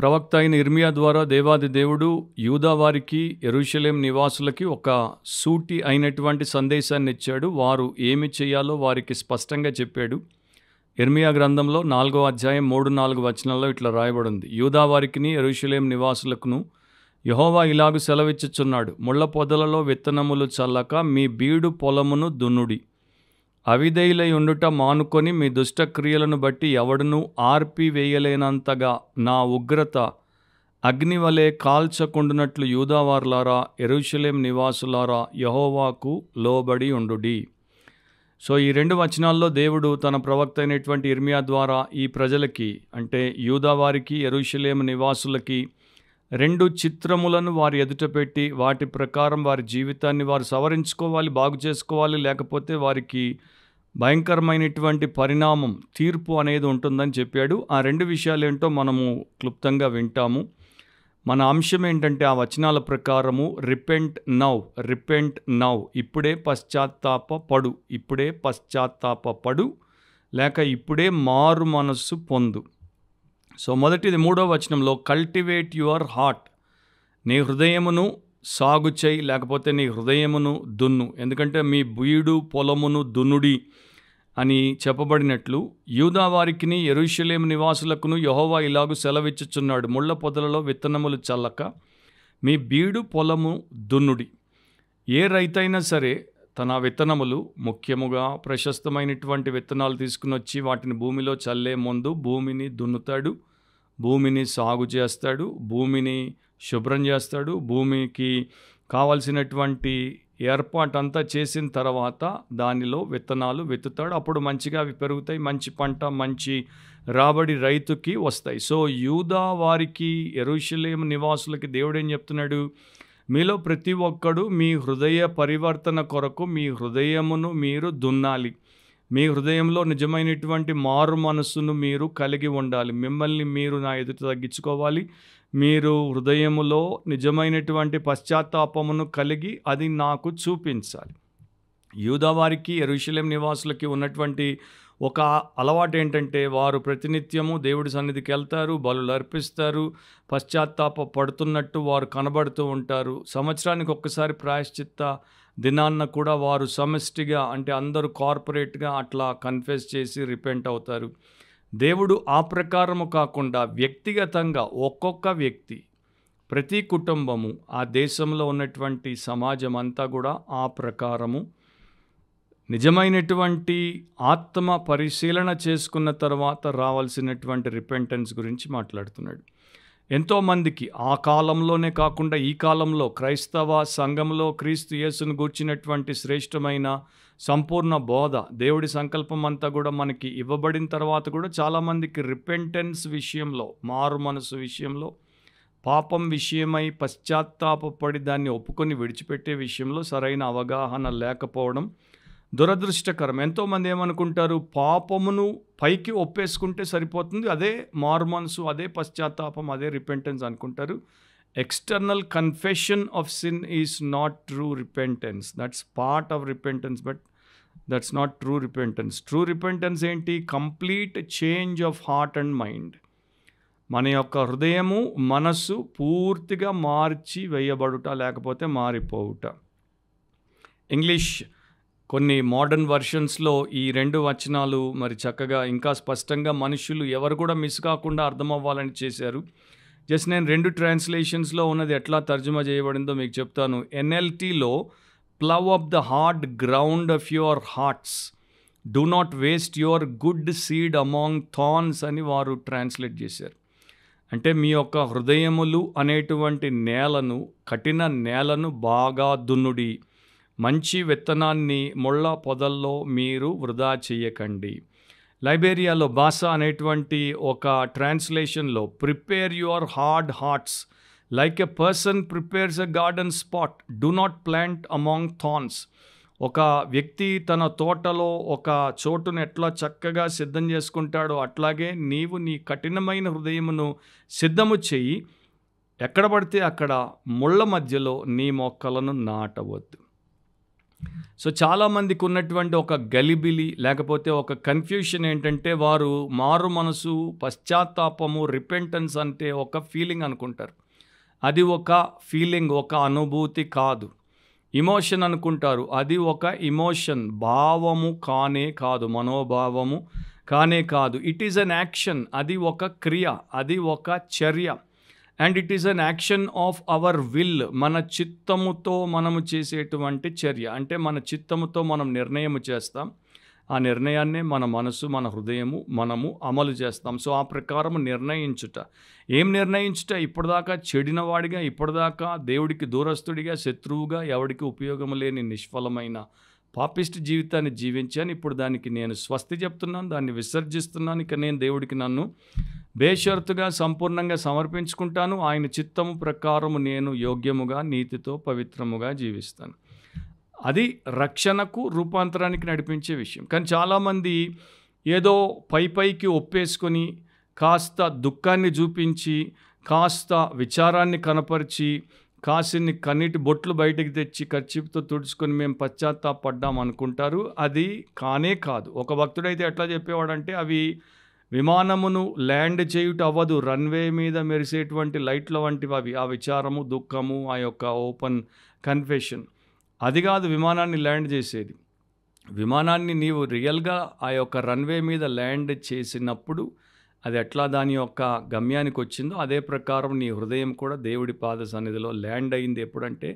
ప్రవక్త అయిన ఇర్మియా ద్వారా దేవాది దేవుడు యూదా వారికి యెరూషలేం నివాసులకి ఒక సూటి అయినటువంటి సందేశాన్ని ఇచ్చాడు. వారు ఏమి చేయాలో వారికి స్పష్టంగా చెప్పాడు. ఇర్మియా గ్రంథంలో 4వ అధ్యాయం 3-4 వచనాల్లో ఇట్లా రాయబడింది. యూదా వారికిని యెరూషలేం నివాసులకును యెహోవా ఇలాగు సెలవిచ్చుచున్నాడు, ముళ్ళ పొదలలో విత్తనములు చల్లక మీ బీడు పొలమును దున్నుడి. అవిధేయులై ఉండుట మానుకొని మీ దుష్టక్రియలను బట్టి ఎవడునూ ఆర్పివేయలేనంతగా నా ఉగ్రత అగ్నివలే కాల్చకుండునట్లు యూదావార్లారా, యెరూషలేం నివాసులారా, యెహోవాకు లోబడి ఉండుడి. సో ఈ 2 వచనాల్లో దేవుడు తన ప్రవక్త అయినటువంటి ఇర్మియా ద్వారా ఈ ప్రజలకి, అంటే యూదా వారికి యెరూషలేం నివాసులకి 2 చిత్రములను వారి ఎదుట పెట్టి వాటి ప్రకారం వారి జీవితాన్ని వారు సవరించుకోవాలి, బాగు చేసుకోవాలి, లేకపోతే వారికి భయంకరమైనటువంటి పరిణామం, తీర్పు అనేది ఉంటుందని చెప్పాడు. ఆ 2 విషయాలు ఏంటో మనము క్లుప్తంగా వింటాము. మన అంశం ఏంటంటే ఆ వచనాల ప్రకారము రిపెంట్ నౌ, ఇప్పుడే పశ్చాత్తాపపడు, ఇప్పుడే పశ్చాత్తాపపడు, లేక ఇప్పుడే మారు మనస్సు పొందు. సో మొదటిది 3వ వచనంలో కల్టివేట్ యువర్ హార్ట్, నీ హృదయమును సాగు చేయి, లేకపోతే నీ హృదయమును దున్ను. ఎందుకంటే మీ బీడు పొలమును దున్నుడి అని చెప్పబడినట్లు యూదా వారికిని యెరూషలేం నివాసులకును యెహోవా ఇలాగు సెలవిచ్చుచున్నాడు, ముళ్ళ పొదలలో విత్తనములు చల్లక మీ బీడు పొలము దున్నుడి. ఏ రైతైనా సరే తన విత్తనములు, ముఖ్యముగా ప్రశస్తమైనటువంటి విత్తనాలు తీసుకుని వచ్చి వాటిని భూమిలో చల్లే ముందు భూమిని దున్నుతాడు, భూమిని సాగు చేస్తాడు, భూమిని శుభ్రం చేస్తాడు, భూమికి కావలసినటువంటి ఏర్పాటంతా చేసిన తర్వాత దానిలో విత్తనాలు విత్తుతాడు. అప్పుడు మంచిగా అవి పెరుగుతాయి, మంచి పంట, మంచి రాబడి రైతుకి వస్తాయి. సో యూదా వారికి యెరూషలేం నివాసులకి దేవుడు ఏం చెప్తున్నాడు, మీలో ప్రతి ఒక్కడు మీ హృదయ పరివర్తన కొరకు మీ హృదయమును మీరు దున్నాలి. మీ హృదయంలో నిజమైనటువంటి మారు మనస్సును మీరు కలిగి ఉండాలి. మిమ్మల్ని మీరు నా ఎదుట తగ్గించుకోవాలి. మీరు హృదయములో నిజమైనటువంటి పశ్చాత్తాపమును కలిగి అది నాకు చూపించాలి. యూదా వారికి యెరూషలేం నివాసులకి ఉన్నటువంటి ఒక అలవాటు ఏంటంటే వారు ప్రతినిత్యము దేవుడి సన్నిధికి వెళ్తారు, బలులు అర్పిస్తారు, పశ్చాత్తాప పడుతున్నట్టు వారు కనబడుతూ ఉంటారు. సంవత్సరానికి ఒక్కసారి ప్రాయశ్చిత్త దినాన్న కూడా వారు సమష్టిగా, అంటే అందరూ కార్పొరేట్గా అట్లా కన్ఫెస్ చేసి రిపెంట్ అవుతారు. దేవుడు ఆ ప్రకారము కాకుండా వ్యక్తిగతంగా ఒక్కొక్క వ్యక్తి, ప్రతి కుటుంబము, ఆ దేశంలో ఉన్నటువంటి సమాజం అంతా కూడా ఆ ప్రకారము నిజమైనటువంటి ఆత్మ పరిశీలన చేసుకున్న తర్వాత రావాల్సినటువంటి రిపెంటెన్స్ గురించి మాట్లాడుతున్నాడు. ఎంతోమందికి ఆ కాలంలోనే కాకుండా ఈ కాలంలో క్రైస్తవ సంఘంలో క్రీస్తు యేసును గూర్చినటువంటి శ్రేష్టమైన సంపూర్ణ బోధ, దేవుడి సంకల్పం అంతా కూడా మనకి ఇవ్వబడిన తర్వాత కూడా చాలామందికి రిపెంటెన్స్ విషయంలో, మారు మనసు విషయంలో, పాపం విషయమై పశ్చాత్తాపపడి దాన్ని ఒప్పుకొని విడిచిపెట్టే విషయంలో సరైన అవగాహన లేకపోవడం దురదృష్టకరం. ఎంతోమంది ఏమనుకుంటారు, పాపమును పైకి ఒప్పేసుకుంటే సరిపోతుంది, అదే మారు మనసు, అదే పశ్చాత్తాపం, అదే రిపెంటెన్స్ అనుకుంటారు. External confession of sin is not true repentance. That's part of repentance, but that's not true repentance. True repentance ఏంటి? Complete change of heart and mind. మన యొక్క హృదయము, మనస్సు పూర్తిగా మార్చి వేయబడుట, లేకపోతే మారిపోవుట. ఇంగ్లీష్ కొన్ని మోడర్న్ వర్షన్స్లో ఈ 2 వచనాలు మరి చక్కగా ఇంకా స్పష్టంగా మనుషులు ఎవరు కూడా మిస్ కాకుండా అర్థమవ్వాలని చేశారు. జస్ట్ నేను 2 ట్రాన్స్లేషన్స్లో ఉన్నది ఎట్లా తర్జుమా చేయబడిందో మీకు చెప్తాను. NLTలో plough up the hard ground of your hearts, do not waste your good seed among thorns అని వారు ట్రాన్స్లేట్ చేశారు. అంటే మీ యొక్క హృదయములు అనేటువంటి నేలను, కఠిన నేలను బాగా దున్నుడి, మంచి విత్తనాన్ని ముళ్ళ పొదల్లో మీరు వృధా చేయకండి. లైబేరియాలో బాసా అనేటువంటి ఒక ట్రాన్స్లేషన్లో prepare your hard hearts like a person prepares a garden spot, do not plant among thorns. ఒక వ్యక్తి తన తోటలో ఒక చోటును ఎట్లా చక్కగా సిద్ధం చేసుకుంటాడో అట్లాగే నీవు నీ కఠినమైన హృదయమును సిద్ధము చెయ్యి. ఎక్కడ పడితే అక్కడ ముళ్ళ మధ్యలో నీ మొక్కలను నాటవద్దు. సో చాలామందికి ఉన్నటువంటి ఒక గలిబిలి లేకపోతే ఒక కన్ఫ్యూషన్ ఏంటంటే వారు మారు మనసు, పశ్చాత్తాపము, రిపెంటెన్స్ అంటే ఒక ఫీలింగ్ అనుకుంటారు. అది ఒక ఫీలింగ్, ఒక అనుభూతి కాదు. ఇమోషన్ అనుకుంటారు. అది ఒక ఇమోషన్, భావము కానే కాదు, మనోభావము కానే కాదు. ఇట్ ఈజ్ అన్ యాక్షన్, అది ఒక క్రియ, అది ఒక చర్య. And it is an action of our will, మన చిత్తముతో మనము చేసేటువంటి చర్య. అంటే మన చిత్తముతో మనం నిర్ణయము చేస్తాం, ఆ నిర్ణయాన్నే మన మనసు, మన హృదయము మనము అమలు చేస్తాం. సో ఆ ప్రకారం నిర్ణయించుట. ఏం నిర్ణయించుట? ఇప్పటిదాకా చెడిన వాడిగా, ఇప్పటిదాకా దేవుడికి దూరస్తుడిగా, శత్రువుగా, ఎవడికి ఉపయోగం లేని నిష్ఫలమైన పాపిస్ట్ జీవితాన్ని జీవించాను. ఇప్పుడు దానికి నేను స్వస్తి చెప్తున్నాను, దాన్ని విసర్జిస్తున్నాను. ఇక నేను దేవుడికి నన్ను బేషరతుగా సంపూర్ణంగా సమర్పించుకుంటాను. ఆయన చిత్తము ప్రకారము నేను యోగ్యముగా, నీతితో, పవిత్రముగా జీవిస్తాను. అది రక్షణకు, రూపాంతరానికి నడిపించే విషయం. కానీ చాలామంది ఏదో పైకి ఒప్పేసుకొని, కాస్త దుఃఖాన్ని చూపించి, కాస్త విచారాన్ని కనపరిచి, కాసిన్ని కన్నీటి బొట్లు బయటకు తెచ్చి కర్చీఫ్తో తుడుచుకొని మేము పశ్చాత్తాపడ్డాం అనుకుంటారు. అది కానే కాదు. ఒక భక్తుడైతే ఎట్లా చెప్పేవాడంటే, అవి విమానమును ల్యాండ్ చేయుట అవ్వదు, రన్వే మీద మెరిసేటువంటి లైట్ల వంటివి అవి. ఆ విచారము, దుఃఖము, ఆ యొక్క ఓపెన్ కన్ఫెషన్, అది కాదు విమానాన్ని ల్యాండ్ చేసేది. విమానాన్ని నీవు రియల్గా ఆ యొక్క రన్వే మీద ల్యాండ్ చేసినప్పుడు అది ఎట్లా దాని యొక్క గమ్యానికి వచ్చిందో అదే ప్రకారం నీ హృదయం కూడా దేవుడి పాద సన్నిధిలో ల్యాండ్ అయింది. ఎప్పుడంటే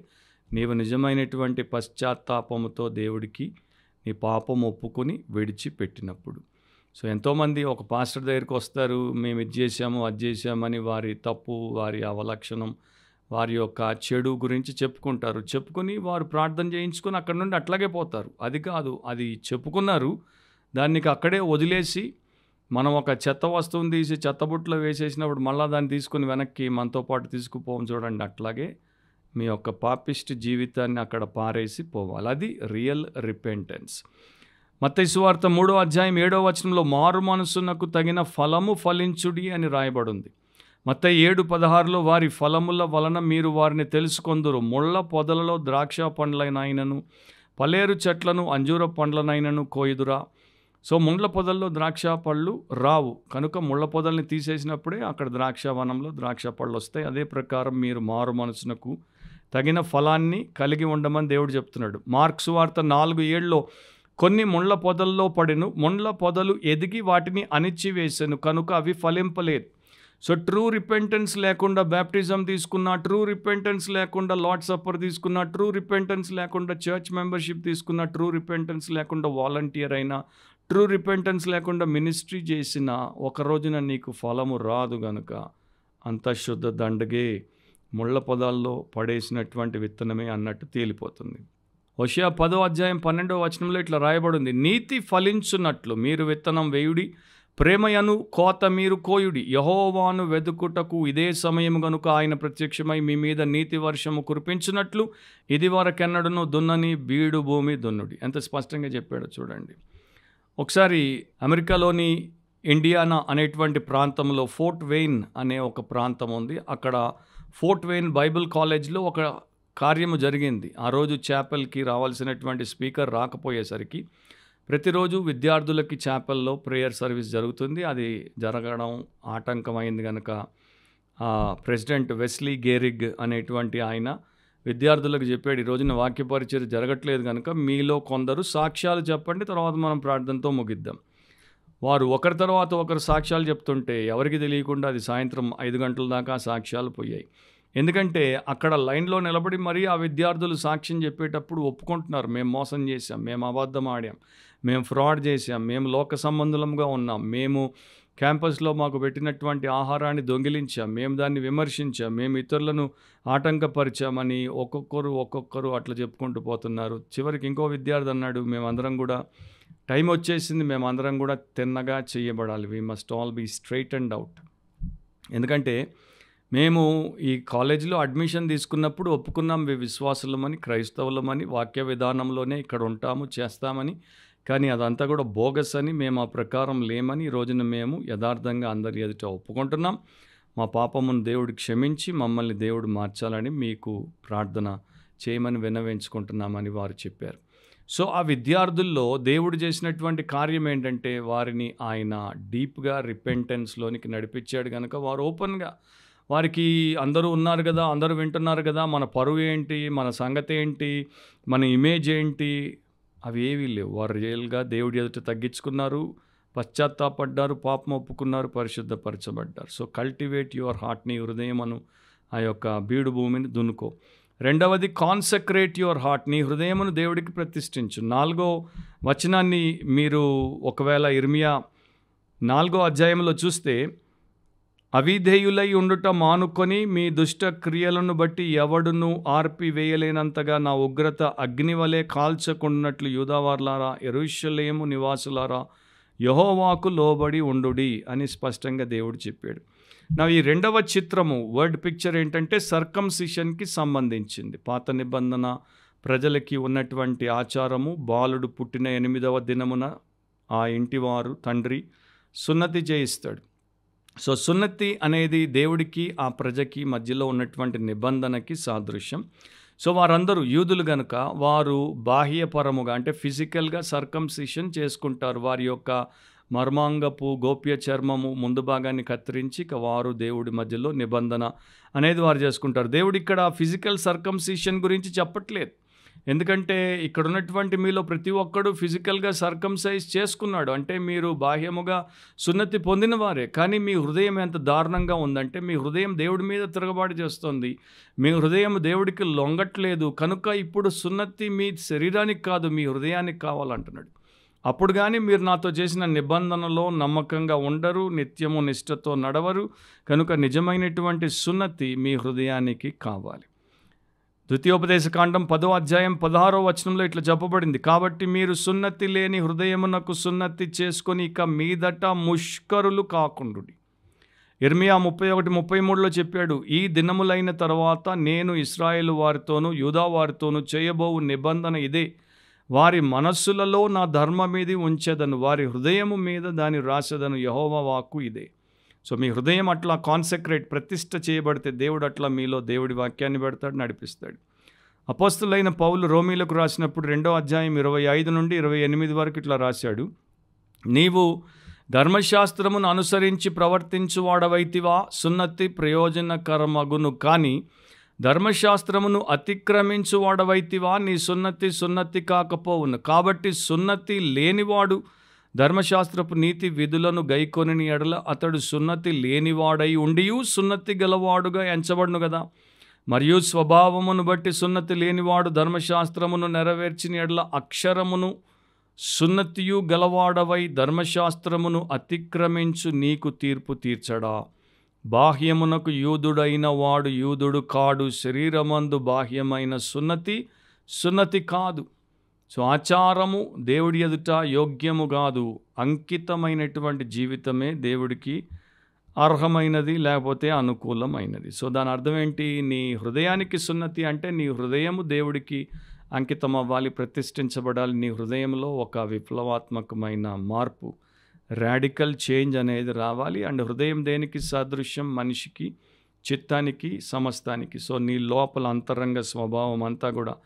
నీవు నిజమైనటువంటి పశ్చాత్తాపముతో దేవుడికి నీ పాపం ఒప్పుకొని విడిచిపెట్టినప్పుడు. సో ఎంతోమంది ఒక పాస్టర్ దగ్గరికి వస్తారు, మేము ఇది చేసాము, అది చేసామని వారి తప్పు, వారి అవలక్షణం, వారి యొక్క చెడు గురించి చెప్పుకుంటారు. చెప్పుకొని వారు ప్రార్థన చేయించుకొని అక్కడ నుండి అట్లాగే పోతారు. అది కాదు, అది చెప్పుకున్నారు, దాన్ని అక్కడే వదిలేసి మనం ఒక చెత్త వస్తువుని తీసి చెత్తబుట్టలో వేసేసినప్పుడు మళ్ళీ దాన్ని తీసుకుని వెనక్కి మనతో పాటు తీసుకుపోవం చూడండి. అట్లాగే మీ యొక్క పాపిస్ట్ జీవితాన్ని అక్కడ పారేసి పోవాలి. అది రియల్ రిపెంటెన్స్. మత్తయి సువార్త 3వ అధ్యాయం 7వ వచనంలో మారు మనసునకు తగిన ఫలము ఫలించుడి అని రాయబడింది. మత్తయి 7:16లో వారి ఫలముల వలన మీరు వారిని తెలుసుకొందురు. ముళ్ళ పొదలలో ద్రాక్ష పండ్లనైనను, పలేరు చెట్లను అంజూర పండ్లనైనను కోయుదురా. సో ముళ్ళ పొదల్లో ద్రాక్ష పళ్ళు రావు కనుక ముళ్ళ పొదల్ని తీసేసినప్పుడే అక్కడ ద్రాక్ష వనంలో ద్రాక్ష పళ్ళు వస్తాయి. అదే ప్రకారం మీరు మారు మనసునకు తగిన ఫలాన్ని కలిగి ఉండమని దేవుడు చెప్తున్నాడు. మార్కు సువార్త 4:7లో కొన్ని ముళ్ళ పొదల్లో పడెను, ముళ్ళ పొదలు ఎదిగి వాటిని అణిచివేసెను కనుక అవి ఫలింపలేదు. సో ట్రూ రిపెంటెన్స్ లేకుండా బ్యాప్టిజం తీసుకున్నా, ట్రూ రిపెంటెన్స్ లేకుండా లార్డ్ సప్పర్ తీసుకున్నా, ట్రూ రిపెంటెన్స్ లేకుండా చర్చ్ మెంబర్షిప్ తీసుకున్నా, ట్రూ రిపెంటెన్స్ లేకుండా వాలంటీర్ అయినా, ట్రూ రిపెంటెన్స్ లేకుండా మినిస్ట్రీ చేసిన ఒక రోజున నీకు ఫలము రాదు. గనుక అంత శుద్ధ దండగే ముళ్ళ పొదాల్లో పడేసినటువంటి విత్తనమే అన్నట్టు తేలిపోతుంది. హోషేయ 10వ అధ్యాయం 12వ వచనంలో ఇట్లా రాయబడింది, నీతి ఫలించున్నట్లు మీరు విత్తనం వేయుడి, ప్రేమయను కోత మీరు కోయుడి. యెహోవాను వెదుకుటకు ఇదే సమయం గనుక ఆయన ప్రత్యక్షమై మీ మీద నీతి వర్షము కురిపించినట్లు ఇది వరకెన్నడను దున్నని బీడు భూమి దున్నుడి. ఎంత స్పష్టంగా చెప్పాడో చూడండి. ఒకసారి అమెరికాలోని ఇండియానా అనేటువంటి ప్రాంతంలో ఫోర్ట్ వెయిన్ అనే ఒక ప్రాంతం ఉంది. అక్కడ ఫోర్ట్ వెయిన్ బైబిల్ కాలేజ్లో ఒక కార్యము జరిగింది. ఆ రోజు చాపెల్కి రావాల్సినటువంటి స్పీకర్ రాకపోయేసరికి ప్రతిరోజు విద్యార్థులకి చాపెల్లో ప్రేయర్ సర్వీస్ జరుగుతుంది. అది జరగడం ఆటంకమైంది కనుక ప్రెసిడెంట్ వెస్లీ గేరిగ్ అనేటువంటి ఆయన విద్యార్థులకు చెప్పాడు, ఈ రోజున వాక్య పరిచర్య జరగట్లేదు కనుక మీలో కొందరు సాక్ష్యాలు చెప్పండి, తర్వాత మనం ప్రార్థనతో ముగిద్దాం. వారు ఒకరి తర్వాత ఒకరు సాక్ష్యాలు చెప్తుంటే ఎవరికి తెలియకుండా అది సాయంత్రం 5 గంటల దాకా సాక్ష్యాలు పోయాయి. ఎందుకంటే అక్కడ లైన్లో నిలబడి మరీ ఆ విద్యార్థులు సాక్ష్యం చెప్పేటప్పుడు ఒప్పుకుంటున్నారు, మేము మోసం చేశాం, మేము అబద్ధం ఆడాం, మేము ఫ్రాడ్ చేశాం, మేము లోక సంబంధులంగా ఉన్నాం, మేము క్యాంపస్లో మాకు పెట్టినటువంటి ఆహారాన్ని దొంగిలించాం, మేము దాన్ని విమర్శించాం, మేము ఇతరులను ఆటంకపరిచామని ఒక్కొక్కరు అట్లా చెప్పుకుంటూ పోతున్నారు. చివరికి ఇంకో విద్యార్థి అన్నాడు, మేమందరం కూడా టైం వచ్చేసింది, మేమందరం కూడా తిన్నగా చేయబడాలి, we must all be straight and out. ఎందుకంటే మేము ఈ కాలేజీలో అడ్మిషన్ తీసుకున్నప్పుడు ఒప్పుకున్నాం, మేము విశ్వాసులమని, క్రైస్తవులమని, వాక్య విధానంలోనే ఇక్కడ ఉంటాము చేస్తామని. కానీ అదంతా కూడా బోగస్ అని, మేము ఆ ప్రకారం లేమని ఈ రోజున మేము యథార్థంగా అందరి ఎదుట ఒప్పుకుంటున్నాం. మా పాపమును దేవుడు క్షమించి మమ్మల్ని దేవుడు మార్చాలని మీకు ప్రార్థన చేయమని విన్నవించుకుంటున్నామని వారు చెప్పారు. సో ఆ విద్యార్థుల్లో దేవుడు చేసినటువంటి కార్యం ఏంటంటే వారిని ఆయన డీప్గా రిపెంటెన్స్లోనికి నడిపించాడు కనుక వారు ఓపెన్గా వారికి అందరూ ఉన్నారు కదా, అందరూ వింటున్నారు కదా, మన పరువు ఏంటి, మన సంగతి ఏంటి, మన ఇమేజ్ ఏంటి, అవి ఏవీ లేవు. వారు రియల్గా దేవుడి ఎదుట తగ్గించుకున్నారు, పశ్చాత్తాపడ్డారు, పాపం ఒప్పుకున్నారు, పరిశుద్ధపరచబడ్డారు. సో కల్టివేట్ యువర్ హార్ట్, నీ హృదయమును ఆ యొక్క బీడు భూమిని దున్నుకో. రెండవది కాన్సక్రేట్ యువర్ హార్ట్, నీ హృదయమును దేవుడికి ప్రతిష్ఠించు. 4వ వచనాన్ని మీరు ఒకవేళ ఇర్మియా 4వ అధ్యాయంలో చూస్తే, అవిధేయులై ఉండుట మానుకొని మీ దుష్ట క్రియలను బట్టి ఎవడును ఆర్పివేయలేనంతగా నా ఉగ్రత అగ్నివలే కాల్చకుండాట్లు యూదావార్లారా, యెరూషలేము నివాసులారా, యెహోవాకు లోబడి ఉండుడి అని స్పష్టంగా దేవుడు చెప్పాడు. ఈ రెండవ చిత్రము వర్డ్ పిక్చర్ ఏంటంటే సర్కంసిషన్కి సంబంధించింది. పాత నిబంధన ప్రజలకి ఉన్నటువంటి ఆచారము, బాలుడు పుట్టిన 8వ దినమున ఆ ఇంటివారు తండ్రి సున్నతి చేయిస్తాడు. సో సున్నతి అనేది దేవుడికి ఆ ప్రజకి మధ్యలో ఉన్నటువంటి నిబంధనకి సాదృశ్యం. సో వారందరూ యూదులు గనుక వారు బాహ్యపరముగా అంటే ఫిజికల్గా సర్కంసిషన్ చేసుకుంటారు. వారి యొక్క మర్మాంగపు గోప్య చర్మము ముందు భాగాన్ని కత్తిరించి వారు దేవుడి మధ్యలో నిబంధన అనేది వారు చేసుకుంటారు. దేవుడు ఇక్కడ ఫిజికల్ సర్కంసిషన్ గురించి చెప్పట్లేదు. ఎందుకంటే ఇక్కడ ఉన్నటువంటి మీలో ప్రతి ఒక్కడు ఫిజికల్గా సర్కంసైజ్ చేసుకున్నాడు. అంటే మీరు బాహ్యముగా సున్నతి పొందిన వారే, కానీ మీ హృదయం ఎంత దారుణంగా ఉందంటే మీ హృదయం దేవుడి మీద తిరగబాటు చేస్తుంది, మీ హృదయం దేవుడికి లొంగట్లేదు. కనుక ఇప్పుడు సున్నతి మీ శరీరానికి కాదు, మీ హృదయానికి కావాలంటున్నాడు. అప్పుడు కానీ మీరు నాతో చేసిన నిబంధనలో నమ్మకంగా ఉండరు, నిత్యము నిష్ఠతో నడవరు. కనుక నిజమైనటువంటి సున్నతి మీ హృదయానికి కావాలి. ద్వితీయోపదేశకాండం 10వ అధ్యాయం 16వ వచనంలో ఇట్లా చెప్పబడింది, కాబట్టి మీరు సున్నతి లేని హృదయమునకు సున్నతి చేసుకొని ఇక మీదట ముష్కరులు కాకుండుడి. ఇర్మియా 31:33లో చెప్పాడు, ఈ దినములైన తర్వాత నేను ఇశ్రాయేలు వారితోనూ యూదా వారితోనూ చేయబోవు నిబంధన ఇదే, వారి మనస్సులలో నా ధర్మమీది ఉంచెదను, వారి హృదయము మీద దాని రాసెదను, యెహోవా వాక్కు ఇదే. సో మీ హృదయం అట్లా కాన్సక్రేట్ ప్రతిష్ఠ చేయబడితే దేవుడు అట్లా మీలో దేవుడి వాక్యాన్ని పెడతాడు, నడిపిస్తాడు. అపోస్తులైన పౌలు రోమీలకు రాసినప్పుడు 2వ అధ్యాయం 25 నుండి 28 వరకు ఇట్లా రాశాడు, నీవు ధర్మశాస్త్రమును అనుసరించి ప్రవర్తించువాడవైతివా, సున్నతి ప్రయోజనకరమగును, కానీ ధర్మశాస్త్రమును అతిక్రమించువాడవైతివా, నీ సున్నతి కాకపోవును. కాబట్టి సున్నతి లేనివాడు ధర్మశాస్త్రపు నీతి విధులను గైకొనిన ఎడల అతడు సున్నతి లేనివాడై ఉండియు సున్నతి గలవాడుగా ఎంచబడును కదా. మరియు స్వభావమును బట్టి సున్నతి లేనివాడు ధర్మశాస్త్రమును నెరవేర్చిన ఎడల అక్షరమును సున్నతియు గలవాడవై ధర్మశాస్త్రమును అతిక్రమించు నీకు తీర్పు తీర్చడా. బాహ్యమునకు యూదుడైన వాడు యూదుడు కాడు, శరీరమందు బాహ్యమైన సున్నతి కాదు. సో ఆచారము దేవుడి ఎదుట యోగ్యము కాదు, అంకితమైనటువంటి జీవితమే దేవుడికి అర్హమైనది, లేకపోతే అనుకూలమైనది. సో దాని అర్థం ఏంటి, నీ హృదయానికి సున్నతి అంటే నీ హృదయము దేవుడికి అంకితం అవ్వాలి, ప్రతిష్ఠించబడాలి. నీ హృదయంలో ఒక విప్లవాత్మకమైన మార్పు, రాడికల్ చేంజ్ అనేది రావాలి. అండ్ హృదయం దేనికి సాదృశ్యం, మనిషికి, చిత్తానికి, సమస్తానికి. సో నీ లోపల అంతరంగ స్వభావం అంతా కూడా,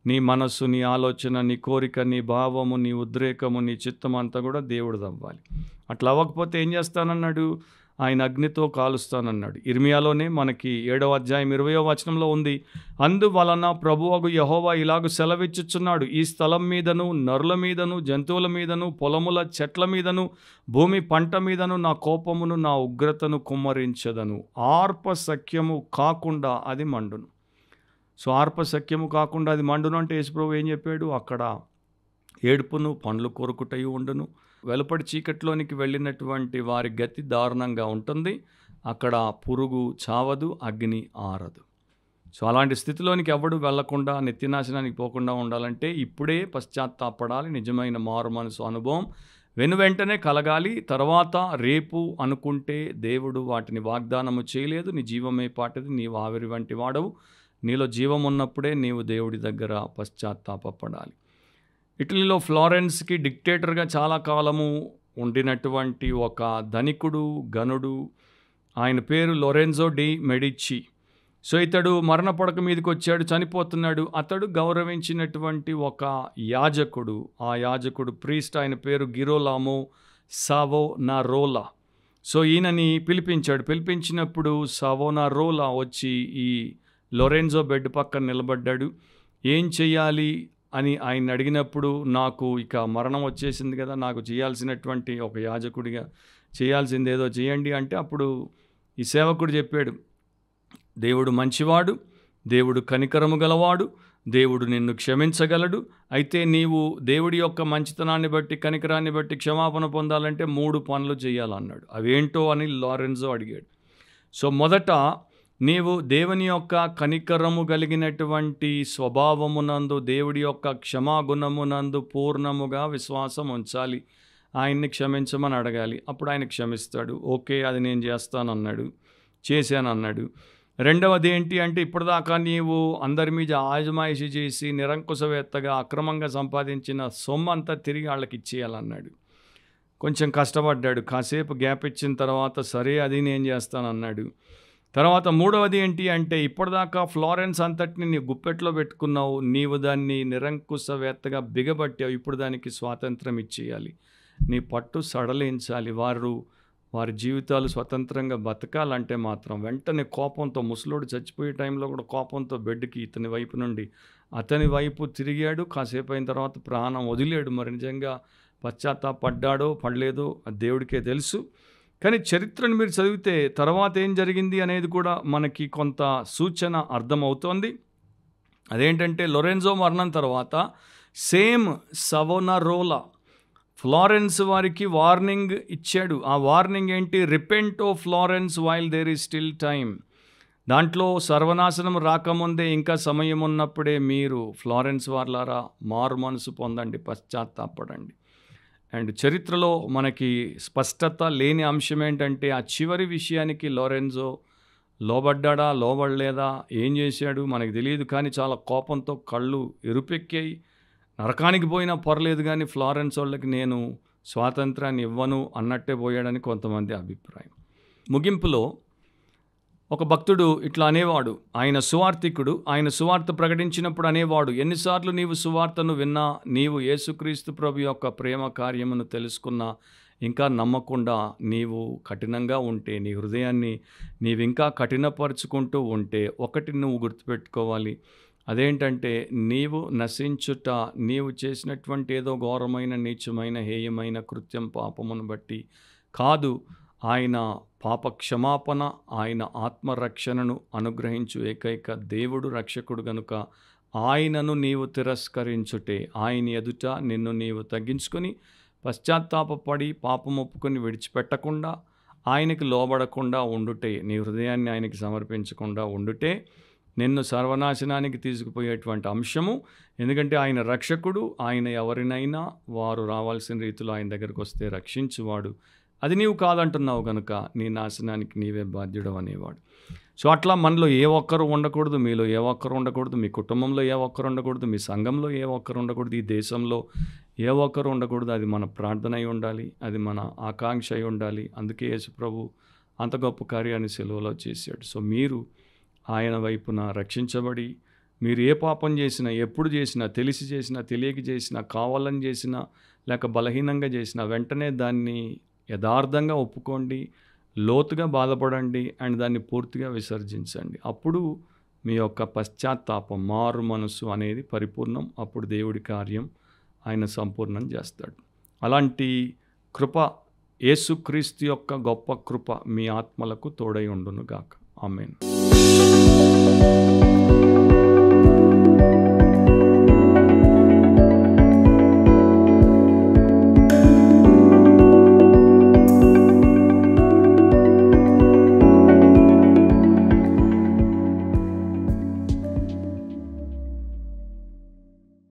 నీ మనస్సు, నీ ఆలోచన, నీ కోరిక, నీ భావము, నీ ఉద్రేకము, నీ చిత్తం అంతా కూడా దేవుడిది అవ్వాలి. అట్లా అవ్వకపోతే ఏం చేస్తానన్నాడు, ఆయన అగ్నితో కాలుస్తానన్నాడు. ఇర్మియాలోనే మనకి 7వ అధ్యాయం 20వ వచనంలో ఉంది, అందువలన ప్రభువగు యెహోవా ఇలాగు సెలవిచ్చుచున్నాడు, ఈ స్థలం మీదను, నరుల మీదను, జంతువుల మీదను, పొలముల చెట్ల మీదను, భూమి పంట మీదను నా కోపమును, నా ఉగ్రతను కుమ్మరించదను, ఆర్పసఖ్యము కాకుండా అది మండును. సో ఆర్పసఖ్యము కాకుండా అది మండును అంటే యేసుప్రభు ఏం చెప్పాడు, అక్కడ ఏడుపును, పండ్లు కొరుకుటయు ఉండును. వెలుపడి చీకట్లోనికి వెళ్ళినటువంటి వారి గతి దారుణంగా ఉంటుంది, అక్కడ పురుగు చావదు, అగ్ని ఆరదు. సో అలాంటి స్థితిలోనికి ఎవడు వెళ్లకుండా నిత్యనాశనానికి పోకుండా ఉండాలంటే ఇప్పుడే పశ్చాత్తాపడాలి. నిజమైన మారు మనసు అనుభవం వెనువెంటనే కలగాలి. తర్వాత రేపు అనుకుంటే దేవుడు వాటిని వాగ్దానము చేయలేదు. నీ జీవమే పాటిది, నీవు ఆవిరి వంటి వాడవు. నీలో జీవం ఉన్నప్పుడే నీవు దేవుడి దగ్గర పశ్చాత్తాపడాలి. ఇటలీలో ఫ్లారెన్స్కి డిక్టేటర్గా చాలా కాలము ఉండినటువంటి ఒక ధనికుడు, గనుడు, ఆయన పేరు లొరెన్జో డి మెడిచి. సో ఇతడు మరణ పడక మీదకి వచ్చాడు, చనిపోతున్నాడు. అతడు గౌరవించినటువంటి ఒక యాజకుడు, ఆ యాజకుడు ప్రీస్ట్, ఆయన పేరు గిరోలామో సావోనారోలా. సో ఈయనని పిలిపించినప్పుడు సావోనారోలా వచ్చి ఈ లొరెన్జో బెడ్ పక్కన నిలబడ్డాడు. ఏం చెయ్యాలి అని ఆయన అడిగినప్పుడు, నాకు ఇక మరణం వచ్చేసింది కదా, నాకు చేయాల్సినటువంటి ఒక యాజకుడిగా చేయాల్సింది ఏదో చేయండి అంటే, అప్పుడు ఈ సేవకుడు చెప్పాడు, దేవుడు మంచివాడు, దేవుడు కనికరము గలవాడు, దేవుడు నిన్ను క్షమించగలడు. అయితే నీవు దేవుడి యొక్క మంచితనాన్ని బట్టి, కనికరాన్ని బట్టి క్షమాపణ పొందాలంటే 3 పనులు చేయాలన్నాడు. అవేంటో అని లారెన్జో అడిగాడు. సో మొదట నీవు దేవుని యొక్క కనికరము కలిగినటువంటి స్వభావమునందు, దేవుడి యొక్క క్షమాగుణమునందు పూర్ణముగా విశ్వాసం ఉంచాలి. ఆయన్ని క్షమించమని అడగాలి. అప్పుడు ఆయన క్షమిస్తాడు. ఓకే, అది నేను చేస్తానన్నాడు, చేశానన్నాడు. రెండవది ఏంటి అంటే, ఇప్పటిదాకా నీవు అందరి మీద ఆజమాయిషి చేసి నిరంకుశవేత్తగా అక్రమంగా సంపాదించిన సొమ్మంతా తిరిగి వాళ్ళకి ఇచ్చేయాలన్నాడు. కొంచెం కష్టపడ్డాడు. కాసేపు గ్యాప్ ఇచ్చిన తర్వాత సరే అది నేను చేస్తానన్నాడు. తర్వాత మూడవది ఏంటి అంటే, ఇప్పటిదాకా ఫ్లోరెన్స్ అంతటిని నీ గుప్పెట్లో పెట్టుకున్నావు, నీవు దాన్ని నిరంకుశవేత్తగా బిగబట్టావు, ఇప్పుడు దానికి స్వాతంత్రం ఇచ్చేయాలి, నీ పట్టు సడలించాలి. వారి జీవితాలు స్వతంత్రంగా బతకాలంటే మాత్రం వెంటనే కోపంతో, ముసలోడు చచ్చిపోయే టైంలో కూడా కోపంతో బెడ్కి ఇతని వైపు నుండి అతని వైపు తిరిగాడు. కాసేపు అయిన తర్వాత ప్రాణం వదిలేడు. మరి నిజంగా పశ్చాత్తాపడ్డాడో పడలేదో అది దేవుడికే తెలుసు. కానీ చరిత్రను మీరు చదివితే తర్వాత ఏం జరిగింది అనేది కూడా మనకి కొంత సూచన అర్థమవుతోంది. అదేంటంటే, లొరెన్జో మరణం తర్వాత సేమ్ సావోనారోలా ఫ్లోరెన్స్ వారికి వార్నింగ్ ఇచ్చాడు. ఆ వార్నింగ్ ఏంటి? Repent O Florence while there is still time. దాంట్లో సర్వనాశనం రాకముందే ఇంకా సమయం ఉన్నప్పుడే మీరు ఫ్లోరెన్స్ వార్లారా మారు మనసు పొందండి, పశ్చాత్తాపడండి. అండ్ చరిత్రలో మనకి స్పష్టత లేని అంశం ఏంటంటే, ఆ చివరి విషయానికి లొరెన్జో లోబడ్డా లోబడలేదా, ఏం చేశాడు మనకు తెలియదు. కానీ చాలా కోపంతో కళ్ళు ఎరుపెక్కాయి. నరకానికి పోయినా పర్లేదు కానీ ఫ్లోరెన్స్ వాళ్ళకి నేను స్వాతంత్రాన్ని ఇవ్వను అన్నట్టే పోయాడని కొంతమంది అభిప్రాయం. ముగింపులో ఒక భక్తుడు ఇట్లా అనేవాడు, ఆయన సువార్థికుడు, ఆయన సువార్త ప్రకటించినప్పుడు అనేవాడు, ఎన్నిసార్లు నీవు సువార్తను విన్నా, నీవు యేసుక్రీస్తు ప్రభు యొక్క ప్రేమ కార్యమును తెలుసుకున్నా, ఇంకా నమ్మకుండా నీవు కఠినంగా ఉంటే, నీ హృదయాన్ని నీవింకా కఠినపరుచుకుంటూ ఉంటే, ఒకటి నువ్వు గుర్తుపెట్టుకోవాలి. అదేంటంటే, నీవు నశించుట నీవు చేసినటువంటి ఏదో ఘోరమైన, నీచమైన, హేయమైన కృత్యం, పాపమును బట్టి కాదు. ఆయన పాప క్షమాపణ, ఆయన ఆత్మరక్షణను అనుగ్రహించు ఏకైక దేవుడు, రక్షకుడు గనుక ఆయనను నీవు తిరస్కరించుటే, ఆయన ఎదుట నిన్ను నీవు తగ్గించుకొని పశ్చాత్తాపడి పాపం ఒప్పుకొని విడిచిపెట్టకుండా, ఆయనకి లోబడకుండా ఉండుటే, నీ హృదయాన్ని ఆయనకి సమర్పించకుండా ఉండుటే నిన్ను సర్వనాశనానికి తీసుకుపోయేటువంటి అంశము. ఎందుకంటే ఆయన రక్షకుడు, ఆయన ఎవరినైనా వారు రావాల్సిన రీతిలో ఆయన దగ్గరకు వస్తే రక్షించువాడు. అది నీవు కాదంటున్నావు కనుక నీ నాశనానికి నీవే బాధ్యుడు అనేవాడు. సో అట్లా మనలో ఏ ఒక్కరు ఉండకూడదు, మీలో ఏ ఒక్కరు ఉండకూడదు, మీ కుటుంబంలో ఏ ఒక్కరు ఉండకూడదు, మీ సంఘంలో ఏ ఒక్కరు ఉండకూడదు, ఈ దేశంలో ఏ ఒక్కరు ఉండకూడదు. అది మన ప్రార్థన అయి ఉండాలి, అది మన ఆకాంక్ష అయి ఉండాలి. అందుకే యేసు ప్రభు అంత గొప్ప కార్యాన్ని సిలువలో చేశాడు. సో మీరు ఆయన వైపున రక్షించబడి, మీరు ఏ పాపం చేసినా, ఎప్పుడు చేసినా, తెలిసి చేసినా, తెలియక చేసినా, కావాలని చేసినా, లేక బలహీనంగా చేసినా, వెంటనే దాన్ని యథార్థంగా ఒప్పుకోండి, లోతుగా బాధపడండి అండ్ దాన్ని పూర్తిగా విసర్జించండి. అప్పుడు మీ యొక్క పశ్చాత్తాపం, మారు మనసు అనేది పరిపూర్ణం. అప్పుడు దేవుడి కార్యం ఆయన సంపూర్ణం చేస్తాడు. అలాంటి కృప, యేసుక్రీస్తు యొక్క గొప్ప కృప మీ ఆత్మలకు తోడై ఉండును గాక. ఆమేన్.